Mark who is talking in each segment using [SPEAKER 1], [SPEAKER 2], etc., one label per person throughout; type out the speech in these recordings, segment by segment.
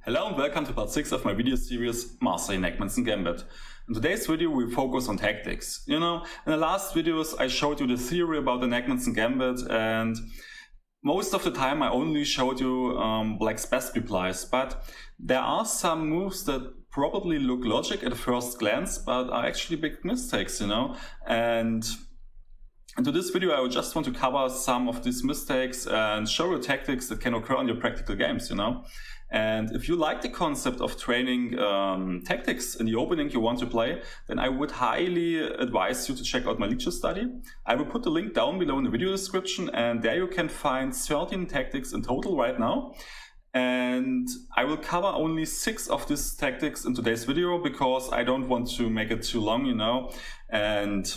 [SPEAKER 1] Hello and welcome to part 6 of my video series Mastering Nakhmanson Gambit. In today's video we focus on tactics. In the last videos I showed you the theory about the Nakhmanson Gambit, and most of the time I only showed you Black's best replies, but there are some moves that probably look logic at a first glance but are actually big mistakes, and into this video I would just want to cover some of these mistakes and show you tactics that can occur in your practical games, And if you like the concept of training tactics in the opening you want to play, then I would highly advise you to check out my lecture study. I will put the link down below in the video description, and there you can find 13 tactics in total right now. And I will cover only 6 of these tactics in today's video because I don't want to make it too long, And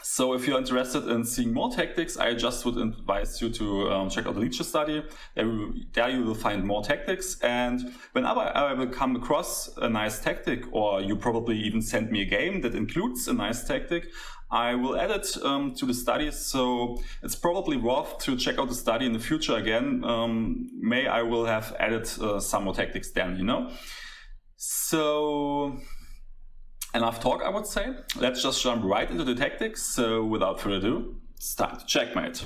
[SPEAKER 1] so if you're interested in seeing more tactics, I just would advise you to check out the lecture study. There you will find more tactics, and whenever I will come across a nice tactic, or you probably even send me a game that includes a nice tactic, I will add it to the study. So it's probably worth to check out the study in the future again. I will have added some more tactics then, So enough talk, I would say. Let's just jump right into the tactics. So without further ado, it's time to checkmate.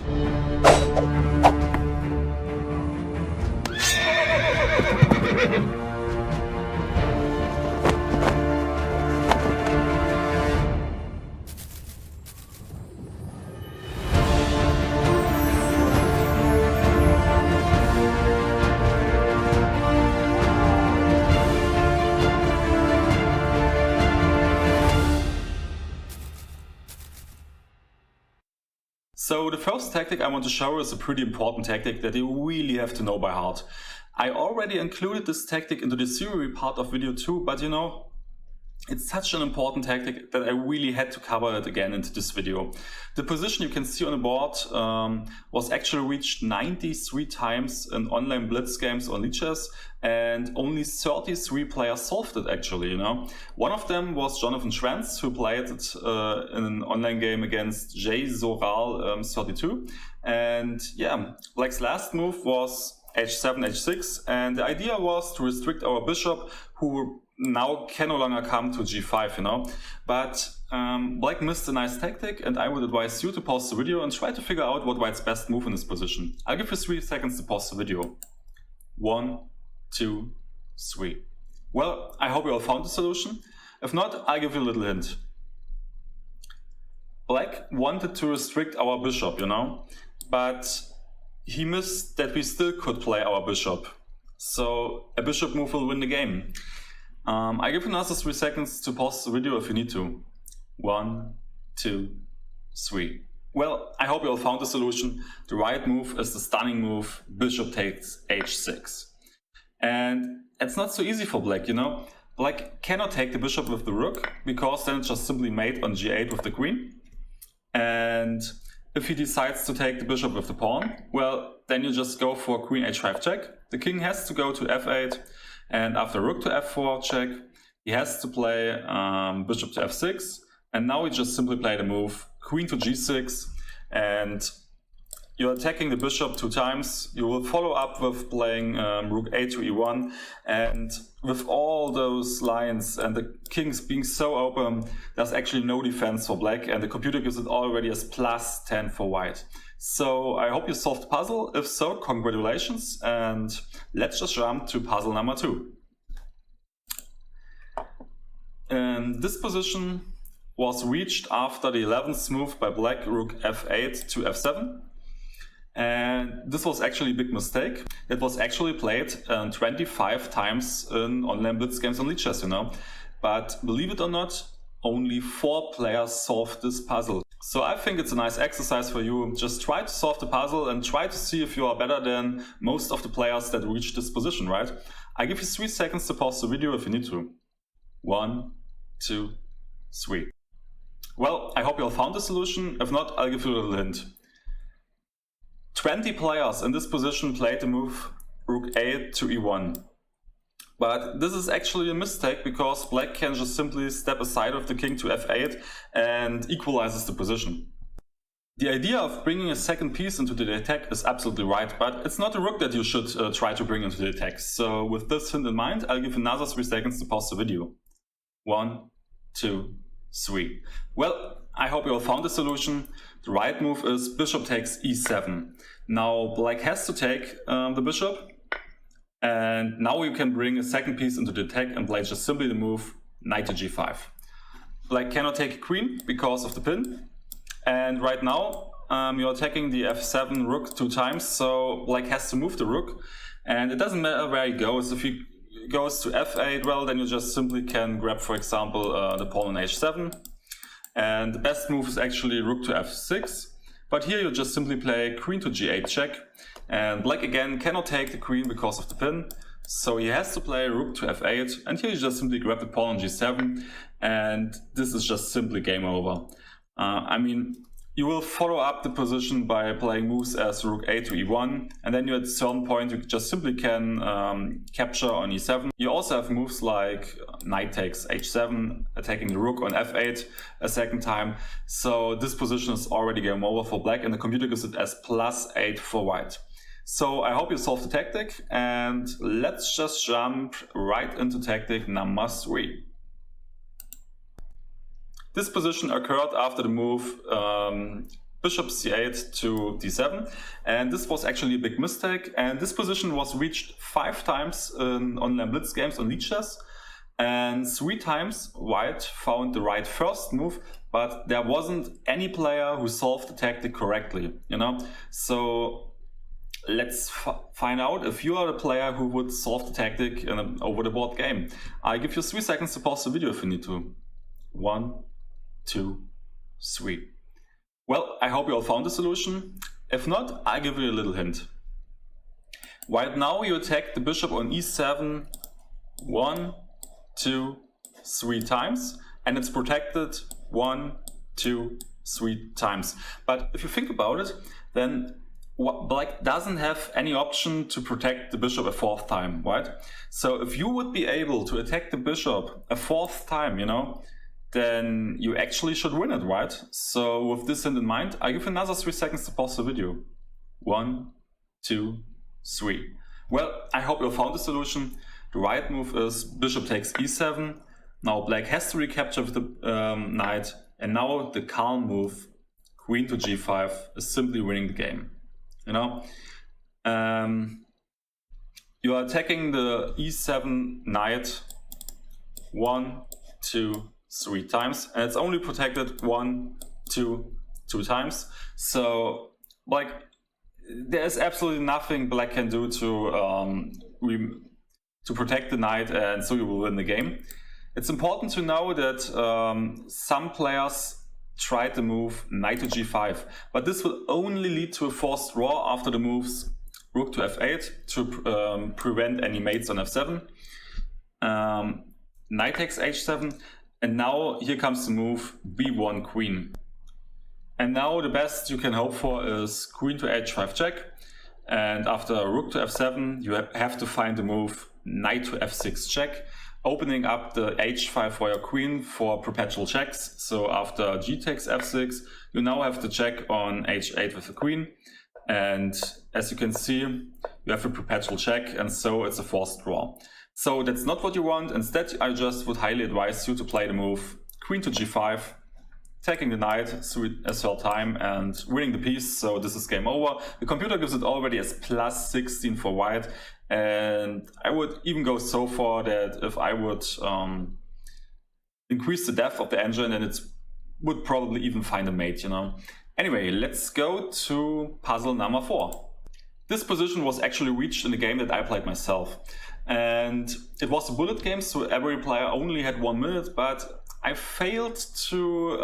[SPEAKER 1] So the first tactic I want to show is a pretty important tactic that you really have to know by heart. I already included this tactic into the theory part of video 2, but it's such an important tactic that I really had to cover it again into this video. The position you can see on the board was actually reached 93 times in online blitz games or leeches, and only 33 players solved it actually, One of them was Jonathan Schwentz, who played it in an online game against J. Soral 32. And yeah, Black's last move was h7, h6, and the idea was to restrict our bishop, who now can no longer come to g5, But Black missed a nice tactic, and I would advise you to pause the video and try to figure out what White's best move in this position. I'll give you 3 seconds to pause the video. 1, 2, 3. Well, I hope you all found the solution. If not, I'll give you a little hint. Black wanted to restrict our bishop, but he missed that we still could play our bishop. So a bishop move will win the game. I give you another 3 seconds to pause the video if you need to. 1, 2, 3. Well, I hope you all found the solution. The right move is the stunning move, bishop takes h6. And it's not so easy for Black, Black cannot take the bishop with the rook, because then it's just simply mate on g8 with the queen. And if he decides to take the bishop with the pawn, well, then you just go for queen h5 check. The king has to go to f8, and after rook to f4 check, he has to play bishop to f6, and now he just simply played a move queen to g6, and you're attacking the bishop 2 times. You will follow up with playing rook a to e1, and with all those lines and the kings being so open, there's actually no defense for Black, and the computer gives it already as +10 for White. So I hope you solved the puzzle. If so, congratulations, and let's just jump to puzzle number 2. This position was reached after the 11th move by Black, rook f8 to f7. And this was actually a big mistake. It was actually played 25 times in online blitz games on leeches, But believe it or not, only 4 players solved this puzzle. So I think it's a nice exercise for you. Just try to solve the puzzle and try to see if you are better than most of the players that reach this position, right? I give you 3 seconds to pause the video if you need to. 1, 2, 3. Well, I hope you all found the solution. If not, I'll give you a little hint. 20 players in this position played the move rook a to e1. But this is actually a mistake, because Black can just simply step aside of the king to f8 and equalizes the position. The idea of bringing a second piece into the attack is absolutely right, but it's not a rook that you should try to bring into the attack. So with this hint in mind, I'll give another 3 seconds to pause the video. 1, 2, 3. Well, I hope you all found the solution. The right move is bishop takes e7. Now black has to take the bishop, and now you can bring a second piece into the attack and play just simply the move knight to g5. Black cannot take a queen because of the pin, and right now you're attacking the f7 rook 2 times, so black has to move the rook, and it doesn't matter where he goes. If he goes to f8, well, then you just simply can grab, for example, the pawn on h7, and the best move is actually rook to f6, but here you just simply play queen to g8 check, and black again cannot take the queen because of the pin, so he has to play rook to f8, and here you just simply grab the pawn on g7, and this is just simply game over. I mean, you will follow up the position by playing moves as rook a to e1, and then you at a certain point you just simply can capture on e7. You also have moves like knight takes h7, attacking the rook on f8 a second time, so this position is already game over for black, and the computer gives it as +8 for white. So I hope you solved the tactic, and let's just jump right into tactic number 3. This position occurred after the move bishop c8 to d7, and this was actually a big mistake, and this position was reached 5 times in online blitz games on lead chess, and 3 times white found the right first move, but there wasn't any player who solved the tactic correctly, you know? So let's find out if you are the player who would solve the tactic in an over the board game. I give you 3 seconds to pause the video if you need to. 1, 2, 3. Well, I hope you all found the solution. If not, I'll give you a little hint. Right now you attack the bishop on e7 1, 2, 3 times, and it's protected 1, 2, 3 times. But if you think about it, then black doesn't have any option to protect the bishop a 4th time, right? So if you would be able to attack the bishop a 4th time, you know, then you actually should win it, right? So with this in mind, I give another 3 seconds to pause the video. 1, 2, 3. Well, I hope you found the solution. The right move is bishop takes e7. Now black has to recapture with the knight, and now the calm move, queen to g5, is simply winning the game. You know, you are attacking the e7 knight 1, 2, 3 times, and it's only protected 1, 2 times. So, like, there's absolutely nothing black can do to protect the knight, and so you will win the game. It's important to know that some players tried the move knight to g5, but this will only lead to a forced draw after the moves rook to f8 to prevent any mates on f7, knight takes h7, and now here comes the move b1 queen. And now the best you can hope for is queen to h5 check, and after rook to f7 you have to find the move knight to f6 check, opening up the h5 for your queen for perpetual checks. So after g takes f6, you now have to check on h8 with the queen, and as you can see, you have a perpetual check, and so it's a forced draw. So that's not what you want. Instead, I just would highly advise you to play the move queen to g5, taking the knight through a third time and winning the piece. So this is game over. The computer gives it already as +16 for white, and I would even go so far that if I would increase the depth of the engine, then it would probably even find a mate, you know. Anyway, let's go to puzzle number 4. This position was actually reached in a game that I played myself, and it was a bullet game, so every player only had 1 minute, but I failed to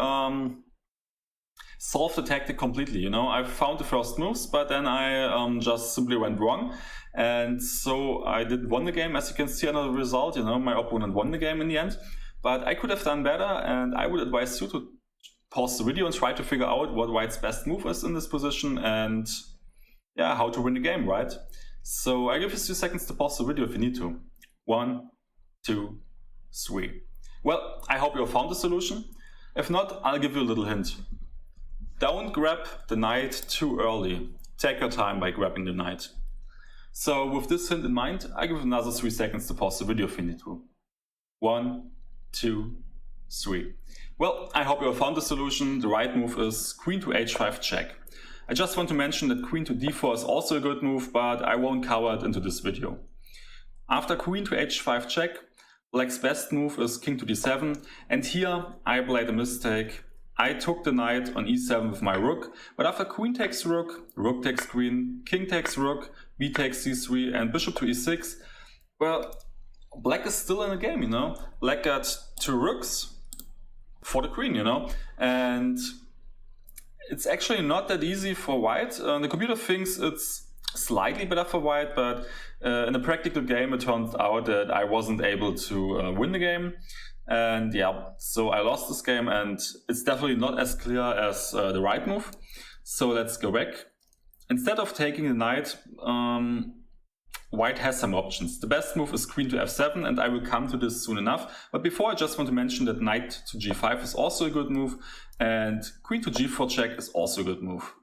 [SPEAKER 1] solve the tactic completely, you know. I found the first moves, but then I just simply went wrong, and so I didn't win the game. As you can see on the result, you know, my opponent won the game in the end, but I could have done better, and I would advise you to pause the video and try to figure out what white's best move is in this position, and yeah, how to win the game, right? So I give you 2 seconds to pause the video if you need to. 1, 2, 3. Well, I hope you found the solution. If not, I'll give you a little hint. don't grab the knight too early. Take your time by grabbing the knight. So with this hint in mind, I give another 3 seconds to pause the video if you need to. 1, 2, 3. Well, I hope you have found the solution. The right move is queen to h5 check. I just want to mention that queen to d4 is also a good move, but I won't cover it into this video. After queen to h5 check, black's best move is king to d7, and here I played a mistake. I took the knight on e7 with my rook, but after queen takes rook, rook takes queen, king takes rook, b takes c3, and bishop to e6, well, black is still in the game, you know. Black got 2 rooks for the queen, you know, and it's actually not that easy for white. The computer thinks it's slightly better for white, but in a practical game it turned out that I wasn't able to win the game. And yeah, so I lost this game, and it's definitely not as clear as the right move. So let's go back. Instead of taking the knight, white has some options. The best move is queen to f7, and I will come to this soon enough. But before, I just want to mention that knight to g5 is also a good move, and queen to g4 check is also a good move.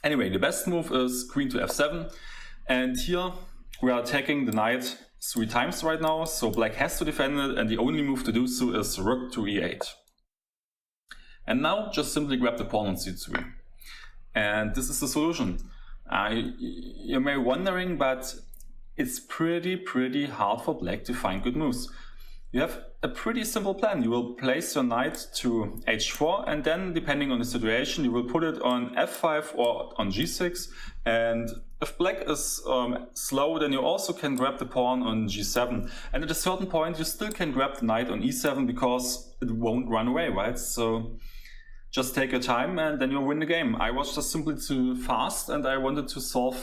[SPEAKER 1] Anyway, the best move is queen to f7, and here we are attacking the knight 3 times right now, so black has to defend it, and the only move to do so is rook to e8. And now just simply grab the pawn on c3. And this is the solution. You may be wondering, but it's pretty hard for black to find good moves. You have a pretty simple plan. You will place your knight to h4, and then depending on the situation, you will put it on f5 or on g6. And if black is slow, then you also can grab the pawn on g7. And at a certain point, you still can grab the knight on e7 because it won't run away, right? So just take your time and then you'll win the game. I was just simply too fast, and I wanted to solve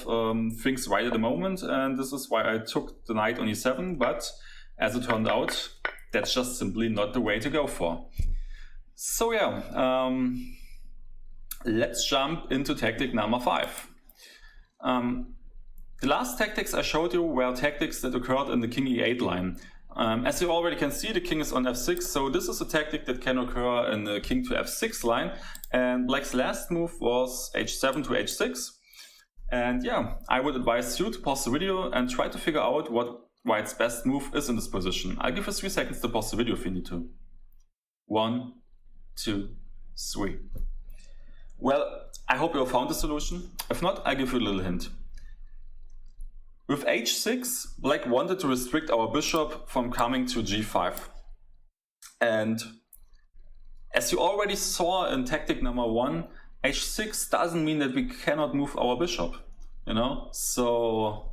[SPEAKER 1] things right at the moment. And this is why I took the knight on e7, but as it turned out, that's just simply not the way to go for. So yeah, let's jump into tactic number 5. The last tactics I showed you were tactics that occurred in the king e8 line. As you already can see, the king is on f6, so this is a tactic that can occur in the king to f6 line. And black's last move was h7 to h6. And yeah, I would advise you to pause the video and try to figure out what white's best move is in this position. I'll give you 3 seconds to pause the video if you need to. 1, 2, 3. Well, I hope you have found the solution. If not, I'll give you a little hint. With h6, black wanted to restrict our bishop from coming to g5. And as you already saw in tactic number 1, h6 doesn't mean that we cannot move our bishop, you know? So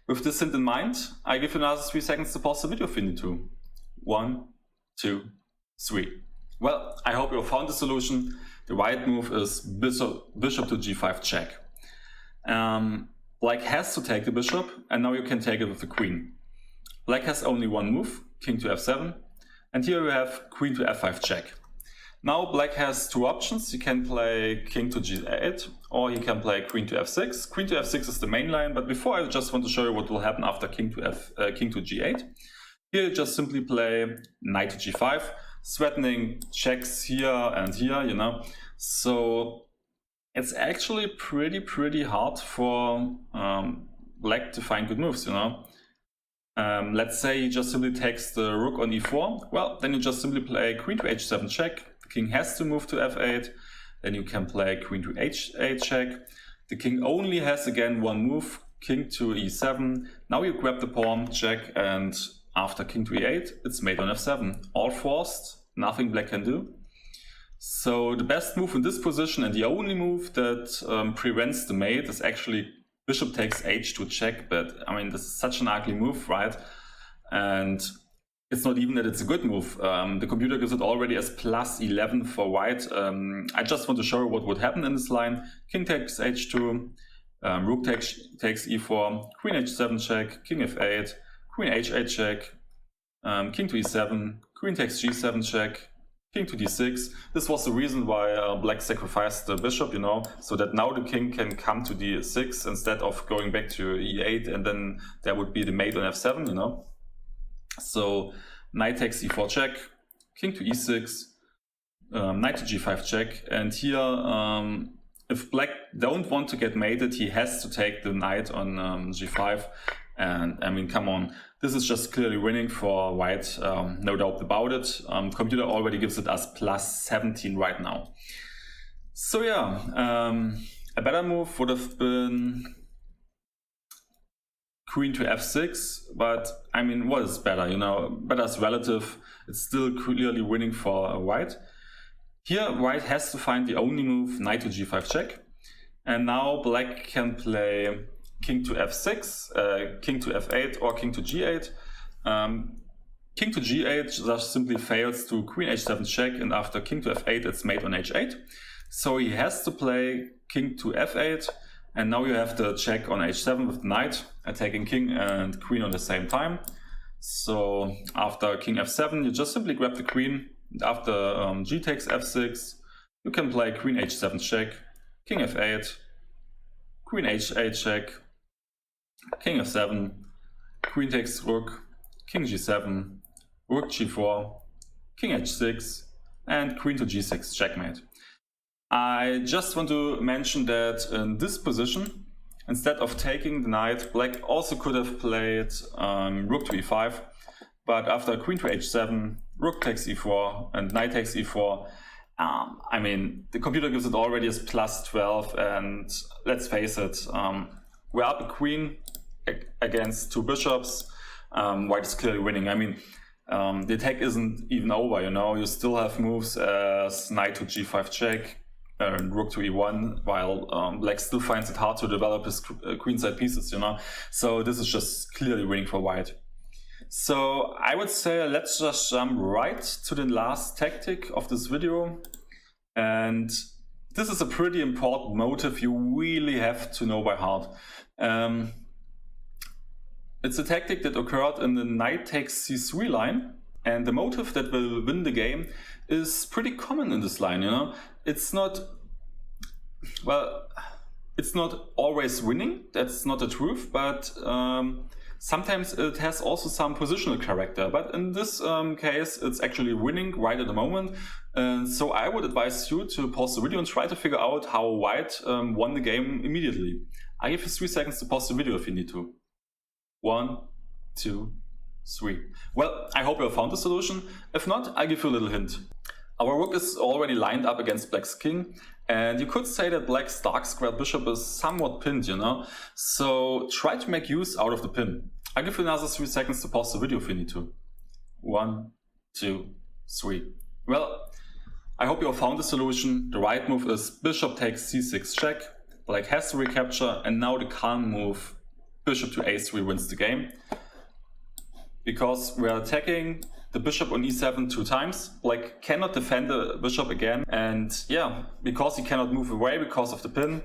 [SPEAKER 1] with this hint in mind, I give you another 3 seconds to pause the video if you need to. 1, 2, 3. Well, I hope you have found the solution. The right move is bishop to g5 check. Black has to take the bishop, and now you can take it with the queen. Black has only one move, king to f7, and here you have queen to f5 check. Now black has 2 options. You can play king to g8, or you can play queen to f6. Queen to f6 is the main line, but before I just want to show you what will happen after king to g8. Here you just simply play knight to g5, threatening checks here and here, you know. So it's actually pretty hard for black to find good moves, you know. Let's say he just simply takes the rook on e4. Well, then you just simply play queen to h7 check. The king has to move to f8. Then you can play queen to h8 check. The king only has again one move, king to e7. Now you grab the pawn, check, and after king to e8, it's mate on f7. All forced, nothing black can do. So the best move in this position, and the only move that prevents the mate, is actually bishop takes h2 check. But I mean, this is such an ugly move, right? And it's not even that it's a good move. The computer gives it already as plus 11 for white. I just want to show you what would happen in this line. King takes h2, rook takes e4, queen h7 check, king f8, queen h8 check, king to e7, queen takes g7 check, king to d6. This was the reason why black sacrificed the bishop, you know, so that now the king can come to d6 instead of going back to e8, and then there would be the mate on f7, you know. So knight takes e4 check, king to e6, knight to g5 check, and here if black don't want to get mated, he has to take the knight on g5, and I mean, come on, this is just clearly winning for white, no doubt about it. Computer already gives it as plus 17 right now. So yeah, a better move would have been queen to f6, but I mean, what is better? You know, better is relative. It's still clearly winning for white. Here, white has to find the only move, knight to g5 check. And now black can play king to f6, king to f8, or king to g8. King to g8 just simply fails to queen h7 check, and after king to f8, it's mate on h8. So he has to play king to f8, and now you have the check on h7 with the knight, attacking king and queen on the same time. So after king f7, you just simply grab the queen. After g takes f6, you can play queen h7 check, king f8, queen h8 check, king f7, queen takes rook, king g7, rook g4, king h6, and queen to g6 checkmate. I just want to mention that in this position, instead of taking the knight, black also could have played rook to e5, but after queen to h7, rook takes e4 and knight takes e4, I mean, the computer gives it already as plus 12, and let's face it, we're up a queen against two bishops. White is clearly winning. I mean, the attack isn't even over, you know, you still have moves as knight to g5 check, and rook to e1, while black still finds it hard to develop his queenside pieces, you know, so this is just clearly winning for white. So I would say let's just jump right to the last tactic of this video, and this is a pretty important motive you really have to know by heart. It's a tactic that occurred in the knight takes c3 line, and the motive that will win the game is pretty common in this line, you know. It's not, well, it's not always winning, that's not the truth, but sometimes it has also some positional character, but in this case it's actually winning right at the moment. So I would advise you to pause the video and try to figure out how white won the game immediately. I give you 3 seconds to pause the video if you need to. 1, 2, 3. Well, I hope you have found the solution. If not, I'll give you a little hint. Our rook is already lined up against black's king, and you could say that black's dark squared bishop is somewhat pinned, you know, so try to make use out of the pin. I'll give you another 3 seconds to pause the video if you need to. 1, 2, 3. Well, I hope you have found the solution. The right move is bishop takes c6 check, black has to recapture, and now the calm move, bishop to a3, wins the game. Because we are attacking the bishop on e7 2 times, black cannot defend the bishop again, and yeah, because he cannot move away because of the pin,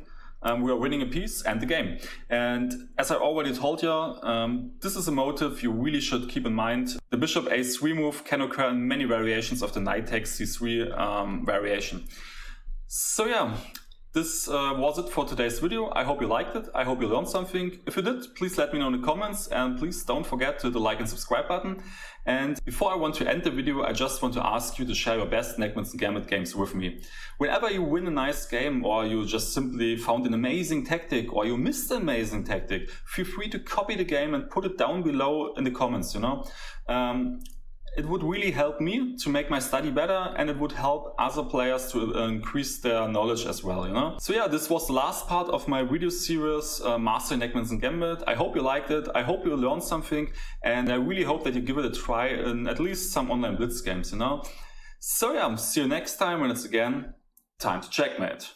[SPEAKER 1] we are winning a piece and the game. And as I already told you, this is a motive you really should keep in mind. The bishop a3 move can occur in many variations of the knight takes c3 variation. So yeah, this was it for today's video. I hope you liked it. I hope you learned something. If you did, please let me know in the comments, and please don't forget to hit the like and subscribe button. And before I want to end the video, I just want to ask you to share your best Nakhmanson Gambit games with me. Whenever you win a nice game, or you just simply found an amazing tactic, or you missed an amazing tactic, feel free to copy the game and put it down below in the comments, you know. It would really help me to make my study better, and it would help other players to increase their knowledge as well, you know. So yeah, this was the last part of my video series, Mastering Nakhmanson Gambit. I hope you liked it, I hope you learned something, and I really hope that you give it a try in at least some online blitz games, you know. So yeah, see you next time when it's again time to checkmate.